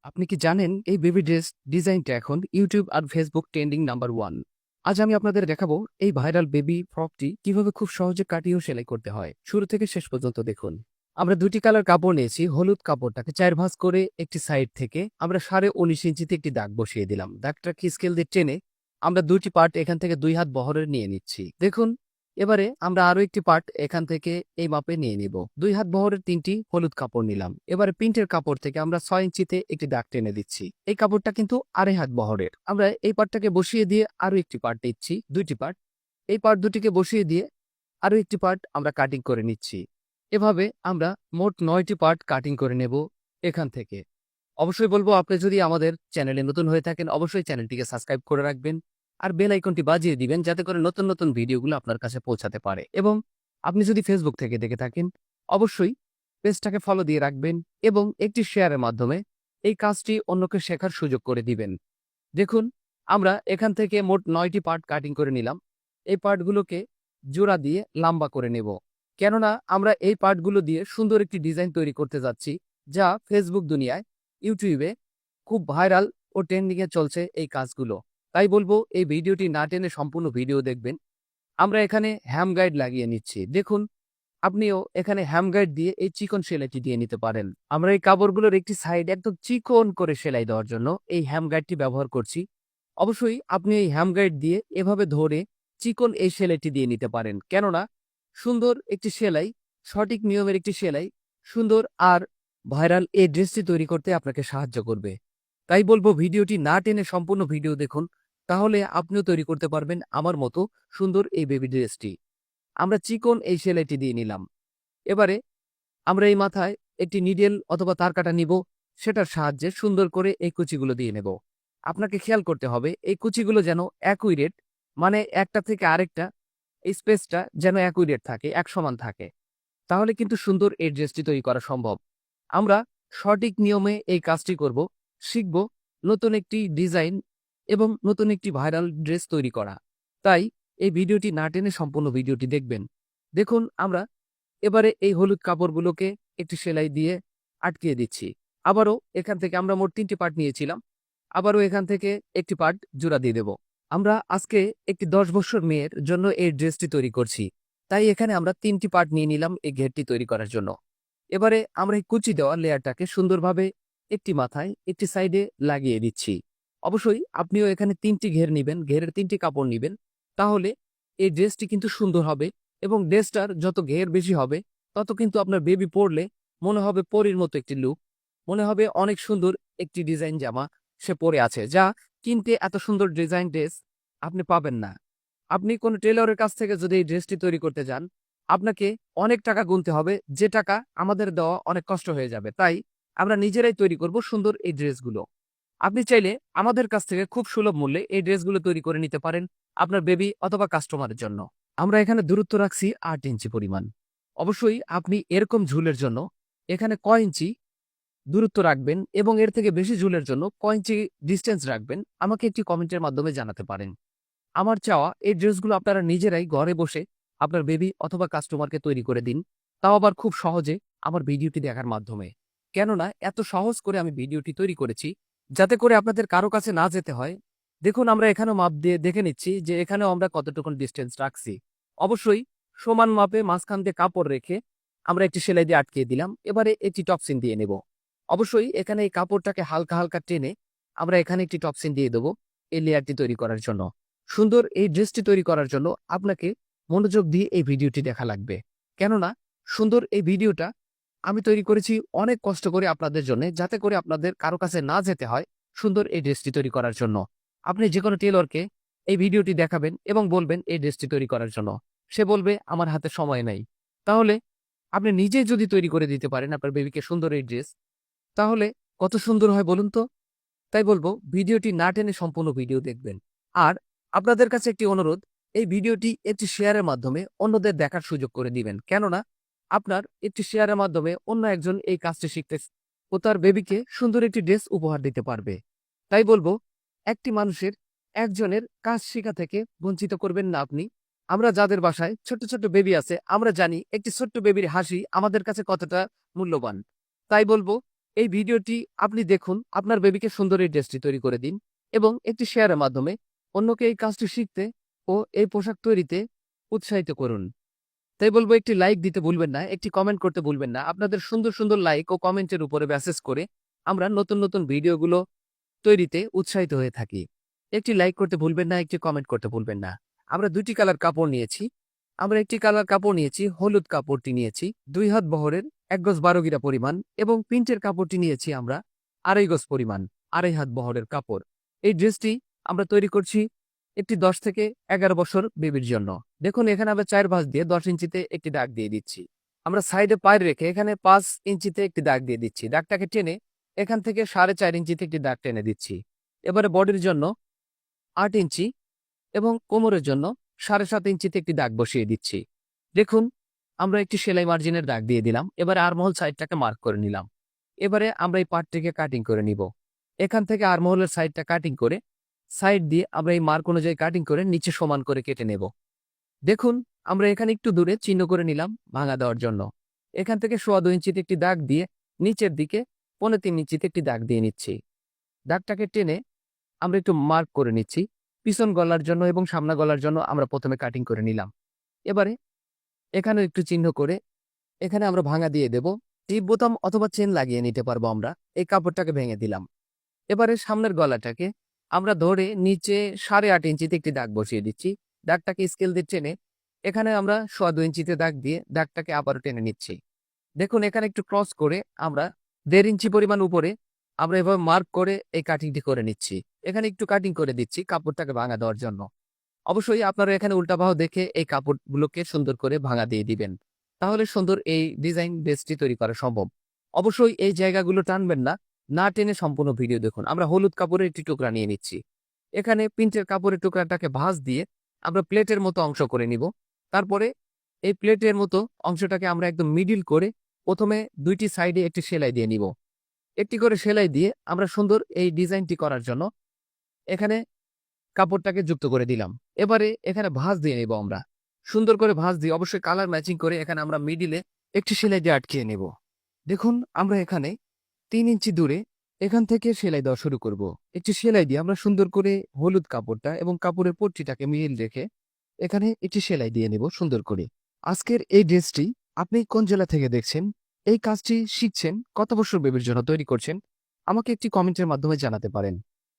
আপনি কি জানেন এই বেবি ড্রেস ডিজাইনটা এখন ইউটিউব আর ফেসবুক ট্রেন্ডিং নাম্বার ওয়ান। আজ আমি আপনাদের দেখাবো এই ভাইরাল বেবি ফ্রকটি কিভাবে খুব সহজে কাটিয়ে ও সেলাই করতে হয়। শুরু থেকে শেষ পর্যন্ত দেখুন। আমরা দুটি কালার কাপড় নিয়েছি। হলুদ কাপড়টাকে 4 ভাঁজ করে একটি সাইড থেকে আমরা 19.5 ইঞ্চিতে একটি দাগ বসিয়ে দিলাম। দাগটাকে স্কেল দিয়ে টেনে আমরা দুটি পার্ট এখান থেকে 2 হাত বহরের নিয়ে নিচ্ছি। দেখুন, এবারে আমরা আরো একটি পার্ট এখান থেকে এই মাপে নিয়ে নিব। 2 হাত বহরের 3টি হলুদ কাপড় নিলাম। এবারে প্রিন্টের কাপড় থেকে আমরা 6 ইঞ্চিতে একটি দাগ টেনে দিচ্ছি। এই কাপড়টা কিন্তু 2.5 হাত বহরের। আমরা এই পার্টটাকে বসিয়ে দিয়ে আরো একটি পার্ট নিচ্ছি, 2টি পার্ট। এই পার্ট দুটিকে বসিয়ে দিয়ে আরো একটি পার্ট আমরা কাটিং করে নিচ্ছি। এভাবে আমরা মোট 9টি পার্ট কাটিং করে নেব এখান থেকে। অবশ্যই বলবো, আপনি যদি আমাদের চ্যানেলে নতুন হয়ে থাকেন অবশ্যই চ্যানেলটিকে সাবস্ক্রাইব করে রাখবেন আর বেল আইকনটি বাজিয়ে দিবেন যাতে করে নতুন নতুন ভিডিওগুলো আপনার কাছে পৌঁছাতে পারে। এবং আপনি যদি ফেসবুক থেকে দেখে থাকেন অবশ্যই পেজটাকে ফলো দিয়ে রাখবেন এবং একটি শেয়ারের মাধ্যমে এই কাজটি অন্যকে শেখার সুযোগ করে দিবেন। দেখুন, আমরা এখান থেকে মোট 9টি পার্ট কাটিং করে নিলাম। এই পার্টগুলোকে জোড়া দিয়ে লম্বা করে নেব, কেননা আমরা এই পার্টগুলো দিয়ে সুন্দর একটি ডিজাইন তৈরি করতে যাচ্ছি, যা ফেসবুক দুনিয়ায়, ইউটিউবে খুব ভাইরাল ও ট্রেন্ডিংয়ে চলছে এই কাজগুলো। তাই বলবো এই ভিডিওটি না টেনে সম্পূর্ণ ভিডিও দেখবেন। আমরা এখানে হ্যাম গাইড লাগিয়ে নিচ্ছি। দেখুন, আপনিও এখানে হ্যাম গাইড দিয়ে এই চিকন সেলাইটি দিয়ে নিতে পারেন। আমরা এই কাপড়গুলোর একটি সাইড একদম চিকন করে সেলাই দেওয়ার জন্য এই হ্যাম গাইডটি ব্যবহার করছি। অবশ্যই আপনি এই হ্যাম গাইড দিয়ে এভাবে ধরে চিকন এই সেলাইটি দিয়ে নিতে পারেন, কেননা সুন্দর একটি সেলাই, সঠিক নিয়মের একটি সেলাই সুন্দর আর ভাইরাল এই ড্রেসটি তৈরি করতে আপনাকে সাহায্য করবে। তাই বলবো ভিডিওটি না টেনে সম্পূর্ণ ভিডিও দেখুন, তাহলে আপনিও তৈরি করতে পারবেন আমার মতো সুন্দর এই বেবি ড্রেসটি। আমরা চিকন এই সেলাইটি দিয়ে নিলাম। এবারে আমরা এই মাথায় একটি নিডেল অথবা তার কাটা নিব, সেটার সাহায্যে সুন্দর করে এই কুচিগুলো দিয়ে নেব। আপনাকে খেয়াল করতে হবে এই কুচিগুলো যেন অ্যাকুরেট, মানে একটা থেকে আরেকটা এই স্পেসটা যেন অ্যাকুরেট থাকে, এক সমান থাকে। তাহলে কিন্তু সুন্দর এই ড্রেসটি তৈরি করা সম্ভব। আমরা সঠিক নিয়মে এই কাজটি করব, শিখব নতুন একটি ডিজাইন এবং নতুন একটি ভাইরাল ড্রেস তৈরি করা। তাই এই ভিডিওটি না টেনে সম্পূর্ণ ভিডিওটি দেখবেন। দেখুন, আমরা এবারে এই হলুদ কাপড়গুলোকে একটি সেলাই দিয়ে আটকিয়ে দিচ্ছি। আবারও এখান থেকে আমরা মোট 3টি পার্ট নিয়েছিলাম, আবারও এখান থেকে একটি পার্ট জোড়া দিয়ে দেব। আমরা আজকে একটি 10 বছর মেয়ের জন্য এই ড্রেসটি তৈরি করছি, তাই এখানে আমরা 3টি পার্ট নিয়ে নিলাম এই ঘেরটি তৈরি করার জন্য। এবারে আমরা এই কুচি দেওয়া লেয়ারটাকে সুন্দরভাবে একটি মাথায় একটি সাইডে লাগিয়ে দিচ্ছি। অবশ্যই আপনিও এখানে 3টি ঘের নিবেন, ঘেরের 3টি কাপড় নিবেন, তাহলে এই ড্রেসটি কিন্তু সুন্দর হবে। এবং ড্রেসটার যত ঘের বেশি হবে তত কিন্তু আপনার বেবি পরলে মনে হবে পরীর মতো একটি লুক, মনে হবে অনেক সুন্দর একটি ডিজাইন জামা সে পরে আছে, যা কিনতে এত সুন্দর ডিজাইন ড্রেস আপনি পাবেন না। আপনি কোনো টেলরের কাছ থেকে যদি এই ড্রেসটি তৈরি করতে যান আপনাকে অনেক টাকা গুনতে হবে, যে টাকা আমাদের দেওয়া অনেক কষ্ট হয়ে যাবে। তাই আমরা নিজেরাই তৈরি করব সুন্দর এই ড্রেসগুলো। আপনি চাইলে আমাদের কাছ থেকে খুব সুলভ মূল্যে এই ড্রেসগুলো তৈরি করে নিতে পারেন আপনার বেবি অথবা কাস্টমারের জন্য। আমরা এখানে দূরত্ব রাখছি 8 ইঞ্চি পরিমাণ। অবশ্যই আপনি এরকম ঝুলের জন্য এখানে কয় ইঞ্চি দূরত্ব রাখবেন এবং এর থেকে বেশি ঝুলের জন্য কয় ইঞ্চি ডিস্টেন্স রাখবেন আমাকে একটি কমেন্টের মাধ্যমে জানাতে পারেন। আমার চাওয়া এই ড্রেসগুলো আপনারা নিজেরাই ঘরে বসে আপনার বেবি অথবা কাস্টমারকে তৈরি করে দিন, তাও আবার খুব সহজে আমার ভিডিওটি দেখার মাধ্যমে। কেননা এত সহজ করে আমি ভিডিওটি তৈরি করেছি যাতে করে আপনাদের কারো কাছে না যেতে হয়। দেখুন, আমরা এখানেও মাপ দিয়ে দেখে নিচ্ছি যে এখানেও আমরা কতটুকুন ডিস্টেন্স রাখছি। অবশ্যই সমান মাপে মাঝখান দিয়ে কাপড় রেখে আমরা একটি সেলাই দিয়ে আটকিয়ে দিলাম। এবারে একটি টপসিন দিয়ে নেব। অবশ্যই এখানে এই কাপড়টাকে হালকা হালকা টেনে আমরা এখানে একটি টপসিন দিয়ে দেবো এই লেয়ারটি তৈরি করার জন্য। সুন্দর এই ড্রেসটি তৈরি করার জন্য আপনাকে মনোযোগ দিয়ে এই ভিডিওটি দেখা লাগবে, কেননা সুন্দর এই ভিডিওটা আমি তৈরি করেছি অনেক কষ্ট করে আপনাদের জন্য, যাতে করে আপনাদের কারো কাছে না যেতে হয় সুন্দর এই ড্রেসটি তৈরি করার জন্য। আপনি যে কোনো টেলরকে এই ভিডিওটি দেখাবেন এবং বলবেন এই ড্রেসটি তৈরি করার জন্য, সে বলবে আমার হাতে সময় নেই। তাহলে আপনি নিজে যদি তৈরি করে দিতে পারেন আপনার বেবিকে সুন্দর এই ড্রেস, তাহলে কত সুন্দর হয় বলুন তো। তাই বলবো ভিডিওটি না টেনে সম্পূর্ণ ভিডিও দেখবেন। আর আপনাদের কাছে একটি অনুরোধ, এই ভিডিওটি একটি শেয়ারের মাধ্যমে অন্যদের দেখার সুযোগ করে দিবেন, কেননা আপনার একটি শেয়ারের মাধ্যমে অন্য একজন এই কাজটি শিখতে ও তার বেবিকে সুন্দর একটি ড্রেস উপহার দিতে পারবে। তাই বলবো একটি মানুষের একজনের কাজ শেখা থেকে বঞ্চিত করবেন না আপনি। আমরা যাদের বাসায় ছোট্ট ছোট্ট বেবি আছে আমরা জানি একটি ছোট্ট বেবির হাসি আমাদের কাছে কতটা মূল্যবান। তাই বলবো এই ভিডিওটি আপনি দেখুন, আপনার বেবিকে সুন্দর এই ড্রেসটি তৈরি করে দিন এবং একটি শেয়ারের মাধ্যমে অন্যকে এই কাজটি শিখতে ও এই পোশাক তৈরিতে উৎসাহিত করুন। তাই বলবো, একটি লাইক দিতে ভুলবেন না, একটি কমেন্ট করতে ভুলবেন না। আপনাদের সুন্দর সুন্দর লাইক ও কমেন্টের উপরে মেসেজ করে আমরা নতুন নতুন ভিডিওগুলো তৈরিতে উৎসাহিত হয়ে থাকি। একটি লাইক করতে ভুলবেন না, একটি কমেন্ট করতে ভুলবেন না। আমরা দুটি কালার কাপড় নিয়েছি। আমরা একটি কালার কাপড় নিয়েছি, হলুদ কাপড়টি নিয়েছি 2 হাত বহরের 1 গজ 12 গিরা পরিমাণ, এবং প্রিন্টের কাপড়টি নিয়েছি আমরা 2.5 গজ পরিমাণ, 2.5 হাত বহরের কাপড়। এই ড্রেসটি আমরা তৈরি করছি একটি 10 থেকে 11 বছর বেবির জন্য। দেখুন, এখানে আমরা 4 ভাঁজ দিয়ে 10 ইঞ্চিতে একটি দাগ দিয়ে দিচ্ছি। আমরা সাইডে পায়ের রেখে এখানে 5 ইঞ্চিতে একটি দাগ দিয়ে দিচ্ছি। দাগটাকে টেনে এখান থেকে 4.5 ইঞ্চিতে একটি দাগ টেনে দিচ্ছি। এবারে বডির জন্য 8 ইঞ্চি এবং কোমরের জন্য 7.5 ইঞ্চিতে একটি দাগ বসিয়ে দিচ্ছি। দেখুন, আমরা একটি সেলাই মার্জিনের দাগ দিয়ে দিলাম। এবারে আর্মহোল সাইডটাকে মার্ক করে নিলাম। এবারে আমরা এই পার্টটিকে কাটিং করে নিব। এখান থেকে আর্মহোলের সাইডটা কাটিং করে সাইড দিয়ে আমরা এই মার্ক অনুযায়ী কাটিং করে নিচে সমান করে কেটে নেব। দেখুন, আমরা এখানে একটু দূরে চিহ্ন করে নিলাম ভাঙা দেওয়ার জন্য। এখান থেকে 1.25 ইঞ্চিতে একটি দাগ দিয়ে নিচের দিকে 3.25 ইঞ্চিতে একটি দাগ দিয়ে নিচ্ছি। দাগটাকে টেনে আমরা একটু মার্ক করে নিচ্ছি। পিছন গলার জন্য এবং সামনা গলার জন্য আমরা প্রথমে কাটিং করে নিলাম। এবারে এখানেও একটু চিহ্ন করে এখানে আমরা ভাঙা দিয়ে দেব। টিপ বোতাম অথবা চেন লাগিয়ে নিতে পারবো আমরা। এই কাপড়টাকে ভেঙে দিলাম। এবারে সামনের গলাটাকে আমরা ধরে নিচে 8.5 ইঞ্চিতে একটি দাগ বসিয়ে দিচ্ছি। দাগটাকে স্কেল দিয়ে টেনে এখানে আমরা 2.25 ইঞ্চিতে দাগ দিয়ে দাগটাকে আবারও টেনে নিচ্ছি। দেখুন, এখানে একটু ক্রস করে আমরা 1.5 ইঞ্চি পরিমাণ উপরে আমরা এভাবে মার্ক করে এই কাটিংটি করে নিচ্ছি। এখানে একটু কাটিং করে দিচ্ছি কাপড়টাকে ভাঙা দেওয়ার জন্য। অবশ্যই আপনারা এখানে উল্টা বাহু দেখে এই কাপড়গুলোকে সুন্দর করে ভাঙা দিয়ে দিবেন। তাহলে সুন্দর এই ডিজাইন ড্রেসটি তৈরি করা সম্ভব। অবশ্যই এই জায়গাগুলো টানবেন না, না টেনে সম্পূর্ণ ভিডিও দেখুন। আমরা হলুদ কাপড়ের একটি টুকরা নিয়ে নিচ্ছি। এখানে প্রিন্টের কাপড়ের টুকরাটাকে ভাঁজ দিয়ে আমরা প্লেটের মতো অংশ করে নিব। তারপরে এই প্লেটের মতো অংশটাকে আমরা একদম মিডিল করে প্রথমে 2টি সাইডে একটি সেলাই দিয়ে নিব। একটি করে সেলাই দিয়ে আমরা সুন্দর এই ডিজাইনটি করার জন্য এখানে কাপড়টাকে যুক্ত করে দিলাম। এবারে এখানে ভাঁজ দিয়ে নেব আমরা। সুন্দর করে ভাঁজ দিয়ে অবশ্যই কালার ম্যাচিং করে এখানে আমরা মিডিলে একটি সেলাই দিয়ে আটকিয়ে নেব। দেখুন, আমরা এখানে 3 ইঞ্চি দূরে এখান থেকে সেলাই দেওয়া শুরু করব। একটি সেলাই দিয়ে আমরা সুন্দর করে হলুদ কাপড়টা এবং কাপড়ের পট্টিটাকে মিল রেখে এখানে একটি সেলাই দিয়ে নেব সুন্দর করে। আজকের এই ড্রেসটি আপনি কোন জেলা থেকে দেখছেন, এই কাজটি শিখছেন, কত বছর বেবির জন্য তৈরি করছেন, আমাকে একটি কমেন্টের মাধ্যমে জানাতে পারেন।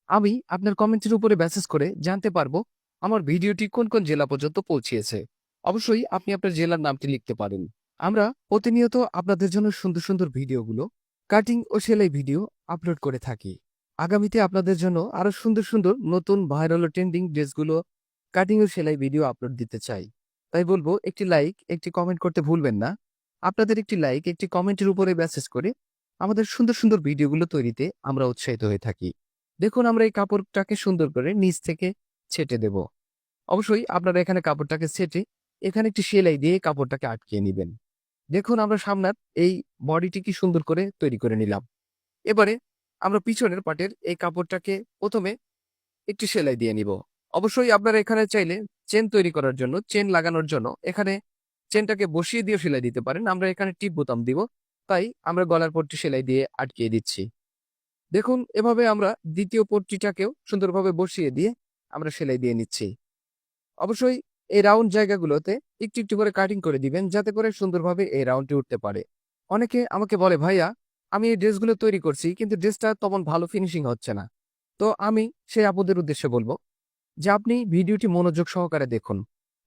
আমি আপনার কমেন্টের উপরে মেসেজ করে জানতে পারবো আমার ভিডিওটি কোন কোন জেলা পর্যন্ত পৌঁছিয়েছে। অবশ্যই আপনি আপনার জেলার নামটি লিখতে পারেন। আমরা প্রতিনিয়ত আপনাদের জন্য সুন্দর সুন্দর ভিডিওগুলো, কাটিং ও সেলাই ভিডিও আপলোড করে থাকি। আগামীতে আপনাদের জন্য আরো সুন্দর সুন্দর নতুন ভাইরাল ও ট্রেন্ডিং ড্রেসগুলো, কাটিং ও সেলাই ভিডিও আপলোড দিতে চাই। তাই বলবো, একটি লাইক, একটি কমেন্ট করতে ভুলবেন না। আপনাদের একটি লাইক, একটি কমেন্টের উপরে মেসেজ করে আমাদের সুন্দর সুন্দর ভিডিওগুলো তৈরিতে আমরা উৎসাহিত হয়ে থাকি। দেখুন, আমরা এই কাপড়টাকে সুন্দর করে নিচ থেকে ছেটে দেব। অবশ্যই আপনারা এখানে কাপড়টাকে ছেটে এখানে একটি সেলাই দিয়ে কাপড়টাকে আটকিয়ে নেবেন। দেখুন, আমরা সামনের এই বডিটি কি সুন্দর করে তৈরি করে নিলাম। এবারে আমরা পিছনের পাটের এই কাপড়টাকে প্রথমে একটি সেলাই দিয়ে নিব। অবশ্যই আপনারা এখানে চাইলে চেন তৈরি করার জন্য, চেন লাগানোর জন্য এখানে চেনটাকে বসিয়ে দিয়ে সেলাই দিতে পারেন। আমরা এখানে টিপ বোতাম দিব, তাই আমরা গলার পট্টি সেলাই দিয়ে আটকিয়ে দিচ্ছি। দেখুন, এভাবে আমরা দ্বিতীয় পট্টিটাকেও সুন্দরভাবে বসিয়ে দিয়ে আমরা সেলাই দিয়ে নিচ্ছি। অবশ্যই এই রাউন্ড জায়গাগুলোতে একটু একটু করে কাটিং করে দিবেন, যাতে করে সুন্দরভাবে এই রাউন্ডটি উঠতে পারে। অনেকে আমাকে বলে, ভাইয়া, আমি এই ড্রেসগুলো তৈরি করছি কিন্তু ড্রেসটা তেমন ভালো ফিনিশিং হচ্ছে না। তো আমি সেই আপুদের উদ্দেশ্যে বলবো যে আপনি ভিডিওটি মনোযোগ সহকারে দেখুন,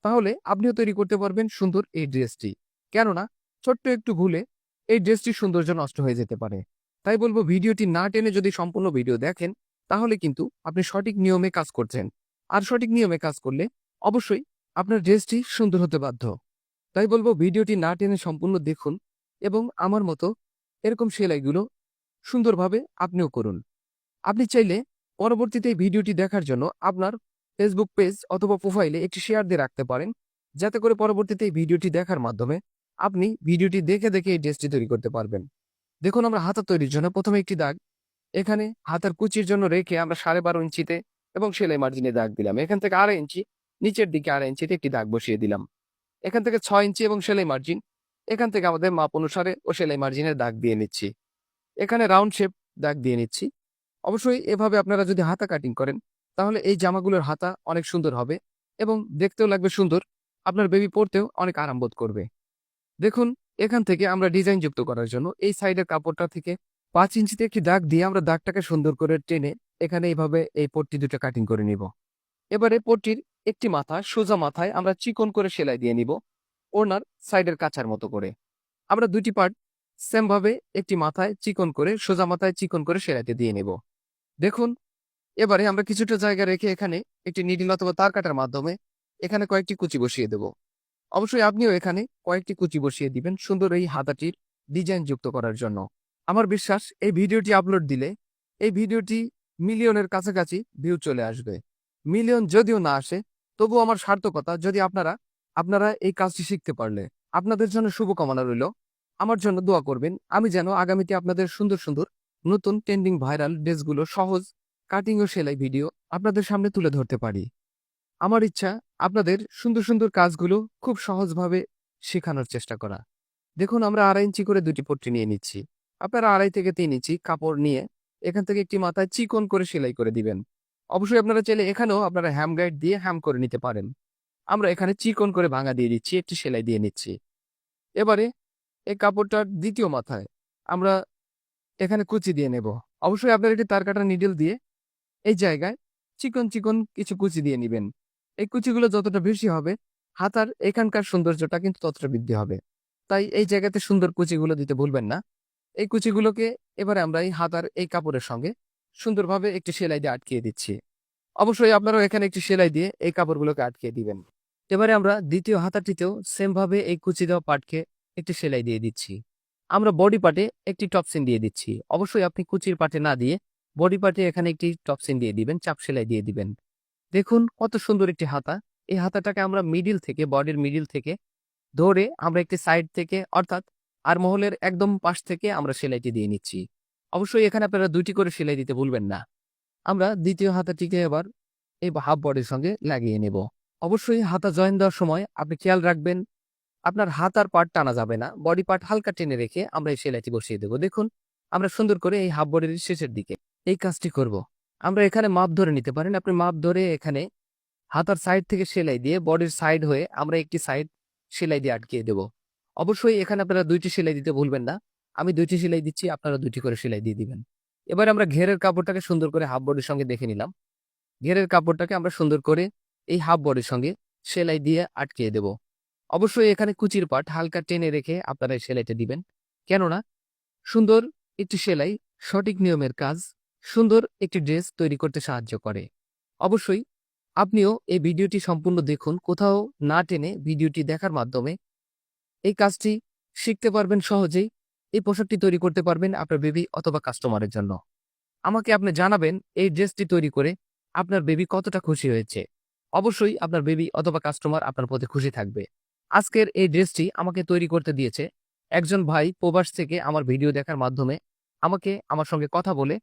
তাহলে আপনিও তৈরি করতে পারবেন সুন্দর এই ড্রেসটি। কেননা ছোট্ট একটু ভুলে এই ড্রেসটির সৌন্দর্য নষ্ট হয়ে যেতে পারে। তাই বলবো, ভিডিওটি না টেনে যদি সম্পূর্ণ ভিডিও দেখেন, তাহলে কিন্তু আপনি সঠিক নিয়মে কাজ করছেন। আর সঠিক নিয়মে কাজ করলে অবশ্যই আপনার ড্রেসটি সুন্দর হতে বাধ্য। তাই বলবো, ভিডিওটি না টেনে সম্পূর্ণ দেখুন এবং আমার মতো এরকম সেলাইগুলো সুন্দরভাবে আপনিও করুন। আপনি চাইলে পরবর্তীতে এই ভিডিওটি দেখার জন্য আপনার ফেসবুক পেজ অথবা প্রোফাইলে একটি শেয়ার দিয়ে রাখতে পারেন, যাতে করে পরবর্তীতে এই ভিডিওটি দেখার মাধ্যমে আপনি ভিডিওটি দেখে দেখে এই ড্রেসটি তৈরি করতে পারবেন। দেখুন, আমরা হাতা তৈরির জন্য প্রথমে একটি দাগ এখানে হাতার কুচির জন্য রেখে আমরা 12.5 ইঞ্চিতে এবং সেলাই মার্জিনে দাগ দিলাম। এখান থেকে 2.5 ইঞ্চি নিচের দিকে 2.5 ইঞ্চিতে একটি দাগ বসিয়ে দিলাম। এখান থেকে 6 ইঞ্চি এবং সেলাই মার্জিন, এখান থেকে আমাদের মাপ অনুসারে ও সেলাই মার্জিনের দাগ দিয়ে নিচ্ছি। এখানে রাউন্ড শেপ দাগ দিয়ে নিচ্ছি। অবশ্যই এভাবে আপনারা যদি হাতা কাটিং করেন তাহলে এই জামাগুলোর হাতা অনেক সুন্দর হবে এবং দেখতেও লাগবে সুন্দর। আপনার বেবি পরতেও অনেক আরাম বোধ করবে। দেখুন, এখান থেকে আমরা ডিজাইন যুক্ত করার জন্য এই সাইডের কাপড়টা থেকে 5 ইঞ্চিতে একটি দাগ দিয়ে আমরা দাগটাকে সুন্দর করে টেনে এখানে এইভাবে এই পট্টি দুটো কাটিং করে নিব। এবারে পট্টির একটি মাথা সোজা মাথায় আমরা চিকন করে সেলাই দিয়ে নিব, ওড়নার সাইডের কাছার মতো করে। আমরা দুটি পার্ট সেম ভাবে একটি মাথায় চিকন করে সোজা মাথায় চিকন করে সেলাইতে দিয়ে নেব। দেখুন, এবারে আমরা কিছুটা জায়গা রেখে এখানে একটি নিডল অথবা তার কাটার মাধ্যমে এখানে কয়েকটি কুচি বসিয়ে দেব। অবশ্যই আপনিও এখানে কয়েকটি কুচি বসিয়ে দিবেন সুন্দর এই হাতাটির ডিজাইন যুক্ত করার জন্য। আমার বিশ্বাস এই ভিডিওটি আপলোড দিলে এই ভিডিওটি মিলিয়নের কাছাকাছি ভিউ চলে আসবে। মিলিয়ন যদিও না আসে তবু আমার সার্থকতা, যদি আপনারা এই কাজটি শিখতে পারলে। আপনাদের জন্য শুভকামনা রইল। আমার জন্য দোয়া করবেন, আমি যেন আগামীতে আপনাদের সুন্দর সুন্দর নতুন ট্রেন্ডিং ভাইরাল ড্রেসগুলো সহজ কাটিং ও সেলাই ভিডিও আপনাদের সামনে তুলে ধরতে পারি। আমার ইচ্ছা আপনাদের সুন্দর সুন্দর কাজগুলো খুব সহজভাবে শেখানোর চেষ্টা করা। দেখুন, আমরা 2.5 ইঞ্চি করে দুটি পট্টি নিয়ে নিচ্ছি। আপনারা 2.5 থেকে 3 ইঞ্চি কাপড় নিয়ে এখান থেকে একটি মাথায় চিকন করে সেলাই করে দিবেন। অবশ্যই আপনারা চাইলে এখানেও আপনারা হ্যাম গাইড দিয়ে হ্যাম করে নিতে পারেন। আমরা এখানে চিকন করে ভাঙা দিয়ে দিচ্ছি, একটি সেলাই দিয়ে নিচ্ছি। এবারে এই কাপড়টার দ্বিতীয় মাথায় আমরা এখানে কুচি দিয়ে নেব। অবশ্যই আপনারা একটি তার কাটা নিডল দিয়ে এই জায়গায় চিকন চিকন কিছু কুচি দিয়ে নিবেন। এই কুচিগুলো যতটা বেশি হবে হাতার এখানকার সৌন্দর্যটা কিন্তু ততটা বৃদ্ধি হবে। তাই এই জায়গাতে সুন্দর কুচিগুলো দিতে ভুলবেন না। এই কুচিগুলোকে এবারে আমরা এই হাতার এই কাপড়ের সঙ্গে সুন্দরভাবে একটি সেলাই দিয়ে আটকিয়ে দিচ্ছি। অবশ্যই আপনারাও এখানে একটি সেলাই দিয়ে এই কাপড়গুলোকে আটকিয়ে দিবেন। এবারে আমরা দ্বিতীয় হাতাটিতেও সেম ভাবে এই কুচি দেওয়া পার্টকে একটি সেলাই দিয়ে দিচ্ছি। আমরা বডি পার্টে একটি টপসিন দিয়ে দিচ্ছি। অবশ্যই আপনি কুচির পার্টে না দিয়ে বডি পার্টে এখানে একটি টপসিন দিয়ে দিবেন, চাপ সেলাই দিয়ে দিবেন। দেখুন কত সুন্দর একটি হাতা। এই হাতাটাকে আমরা মিডিল থেকে, বডির মিডিল থেকে ধরে আমরা একটি সাইড থেকে অর্থাৎ আরমহলের একদম পাশ থেকে আমরা সেলাইটি দিয়ে নিচ্ছি। অবশ্যই এখানে আপনারা 2টি করে সেলাই দিতে ভুলবেন না। আমরা দ্বিতীয় হাতাটিকে এবার এই হাফ বডির সঙ্গে লাগিয়ে নেব। অবশ্যই হাতা জয়েন দেওয়ার সময় আপনি খেয়াল রাখবেন আপনার হাতার পার্ট টানা যাবে না, বডি পার্ট হালকা টেনে রেখে আমরা এই সেলাইটি বসিয়ে দেব। দেখুন, আমরা সুন্দর করে এই হাফ বডির শেষের দিকে এই কাজটি করব। আমরা এখানে মাপ ধরে নিতে পারেন। আপনি মাপ ধরে এখানে হাতার সাইড থেকে সেলাই দিয়ে বডির সাইড হয়ে আমরা একটি সাইড সেলাই দিয়ে আটকিয়ে দেব। অবশ্যই এখানে আপনারা 2টি সেলাই দিতে ভুলবেন না। আমি 2টি সেলাই দিচ্ছি, আপনারা 2টি করে সেলাই দিয়ে দিবেন। এবার আমরা ঘেরের কাপড়টাকে সুন্দর করে হাফ বডির সঙ্গে দেখে নিলাম। ঘেরের কাপড়টাকে আমরা সুন্দর করে এই হাফ বডির সঙ্গে সেলাই দিয়ে আটকিয়ে দেব। অবশ্যই এখানে কুচির পাট হালকা টেনে রেখে আপনারা এই সেলাইটা দিবেন, কেননা সুন্দর একটি সেলাই সঠিক নিয়মের কাজ সুন্দর একটি ড্রেস তৈরি করতে সাহায্য করে। অবশ্যই আপনিও এই ভিডিওটি সম্পূর্ণ দেখুন, কোথাও না টেনে ভিডিওটি দেখার মাধ্যমে এই কাজটি শিখতে পারবেন সহজেই। এই পোশাকটি তৈরি করতে পারবেন আপনার বেবি অথবা কাস্টমারের জন্য। আমাকে আপনি জানাবেন এই ড্রেসটি তৈরি করে আপনার বেবি কতটা খুশি হয়েছে। অবশ্যই আপনার বেবি অথবা কাস্টমার আপনার প্রতি খুশি থাকবে। আজকের এই ড্রেসটি আমাকে তৈরি করতে দিয়েছে একজন ভাই প্রবাস থেকে। আমার ভিডিও দেখার মাধ্যমে আমার সঙ্গে কথা বলে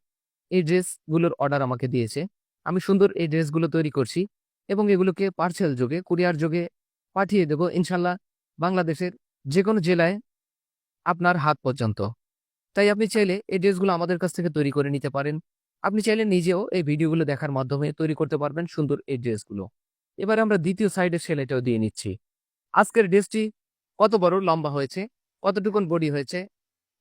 এই ড্রেসগুলোর অর্ডার আমাকে দিয়েছে। আমি সুন্দর এই ড্রেসগুলো তৈরি করছি এবং এগুলোকে পার্সেল যোগে, কুরিয়ার যোগে পাঠিয়ে দেব ইনশাল্লাহ বাংলাদেশের যে কোনো জেলায় আপনার হাত পর্যন্ত। তাই আপনি চাইলে এই ড্রেসগুলো আমাদের কাছ থেকে তৈরি করে নিতে পারেন। আপনি চাইলে নিজেও এই ভিডিওগুলো দেখার মাধ্যমে তৈরি করতে পারবেন সুন্দর এই ড্রেসগুলো। এবার আমরা দ্বিতীয় সাইডের সেলাইটাও দিয়ে নিচ্ছি। আজকের ড্রেসটি কত বড় লম্বা হয়েছে, কতটুকুন বডি হয়েছে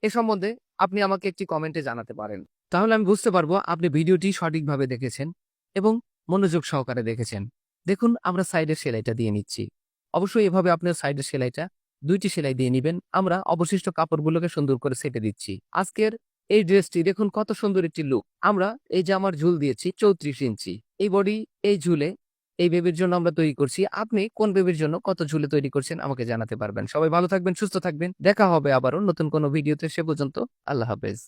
এ সম্বন্ধে আপনি আমাকে একটি কমেন্টে জানাতে পারেন। তাহলে আমি বুঝতে পারবো আপনি ভিডিওটি সঠিকভাবে দেখেছেন এবং মনোযোগ সহকারে দেখেছেন। দেখুন, আমরা সাইডের সেলাইটা দিয়ে নিচ্ছি। অবশ্যই এভাবে আপনার সাইডের সেলাইটা 2টি সেলাই দিয়ে নিবেন। আমরা অবশিষ্ট কাপড়গুলোকে সুন্দর করে সেটে দিচ্ছি। আজকের এই ড্রেসটি দেখুন কত সুন্দর একটি লুক। আমরা এই যে আমার ঝুল দিয়েছি 34 ইঞ্চি। এই বডি এই ঝুলে এই বেবির জন্য আমরা তৈরি করছি। আপনি কোন বেবির জন্য কত ঝুলে তৈরি করছেন আমাকে জানাতে পারবেন। সবাই ভালো থাকবেন, সুস্থ থাকবেন। দেখা হবে আবারও নতুন কোনো ভিডিওতে। সে পর্যন্ত আল্লাহ হাফেজ।